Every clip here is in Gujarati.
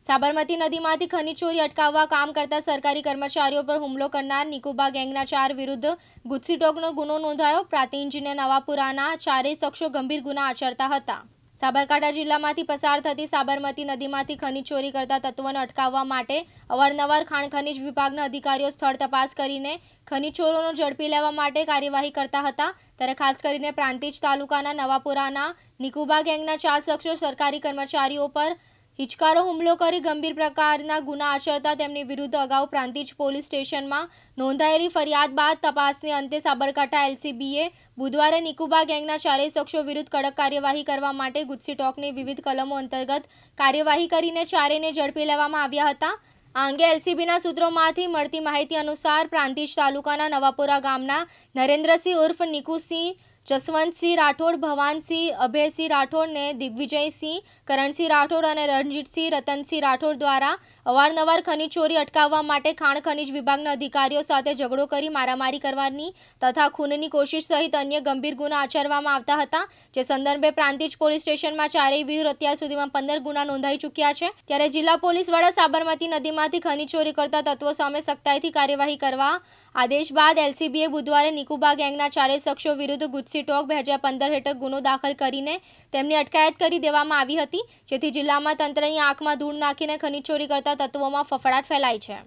સાબરમતી નદીમાંથી ખનીજ ચોરી અટકાવવા કામ કરતા સરકારી કર્મચારીઓ પર હુમલો કરનાર નિકુબા ગેંગના 4 વિરુદ્ધ ગુજસીટોકનો ગુનો નોંધાયો। પ્રાંતિજને નવાપુરાના 4 શખ્સો ગંભીર ગુના આચરતા હતા। સાબરકાંઠા જિલ્લામાંથી પસાર થતી સાબરમતી નદીમાંથી ખનીજ ચોરી કરતા તત્વોને અટકાવવા માટે અવારનવાર ખાણ ખનીજ વિભાગના અધિકારીઓ સ્થળ તપાસ કરીને ખનીજ ચોરોને ઝડપી લેવા માટે કાર્યવાહી કરતા હતા। ત્યારે ખાસ કરીને પ્રાંતિજ તાલુકાના નવાપુરાના નિકુબા ગેંગના 4 શખ્સો સરકારી કર્મચારીઓ પર હિચકારો હુમલો કરી ગંભીર પ્રકારના ગુના આચરતા તેમની વિરુદ્ધ અગાઉ પ્રાંતિજ પોલીસ સ્ટેશનમાં નોંધાયેલી ફરિયાદ બાદ તપાસને અંતે સાબરકાંઠા એલસીબીએ બુધવારે નિકુબા ગેંગના 4 શખ્સો વિરુદ્ધ કડક કાર્યવાહી કરવા માટે ગુજસીટોકની વિવિધ કલમો અંતર્ગત કાર્યવાહી કરીને ચારેયને ઝડપી લેવામાં આવ્યા હતા। આ અંગે એલસીબીના સૂત્રોમાંથી મળતી માહિતી અનુસાર પ્રાંતિજ તાલુકાના નવાપુરા ગામના નરેન્દ્રસિંહ ઉર્ફ નિકુસિંહ, જસવંતસિંહ રાઠોડ, ભવાનસિંહ, અભયસિંહ રાઠોડને દિગ્વિજયસિંહ, કરણસિંહ રાઠોડ અને રણજીતસિંહ રતનસિંહ રાઠોડ દ્વારા અવારનવાર ખનીજ ચોરી અટકાવવા માટે ખાણ ખનીજ વિભાગના અધિકારીઓ સાથે ઝઘડો કરી મારામારી કરવાની તથા ખૂનની કોશિશ સહિત અન્ય ગંભીર ગુના આચરવામાં આવતા હતા। જે સંદર્ભે પ્રાંતિજ પોલીસ સ્ટેશનમાં ચારેય વિરુદ્ધ અત્યાર સુધીમાં 15 ગુના નોંધાઈ ચૂક્યા છે। ત્યારે જિલ્લા પોલીસ વડા સાબરમતી નદીમાંથી ખનીજ ચોરી કરતા તત્વો સામે સખ્તાઈથી કાર્યવાહી કરવા આદેશ બાદ એલસીબીએ બુધવારે નિકુબા ગેંગના 4 શખ્સો વિરુદ્ધ ગુજસીટોક 2015 હેઠળ ગુનો દાખલ કરીને તેમની અટકાયત કરી દેવામાં આવી હતી, જેથી જિલ્લામાં તંત્રની આંખમાં ધૂળ નાખીને ખનીજ ચોરી કરતા તત્વોમાં ફફડાટ ફેલાઈ છે।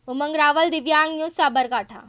ઉમંગ રાવલ, દિવ્યાંગ ન્યૂઝ, સાબરકાંઠા।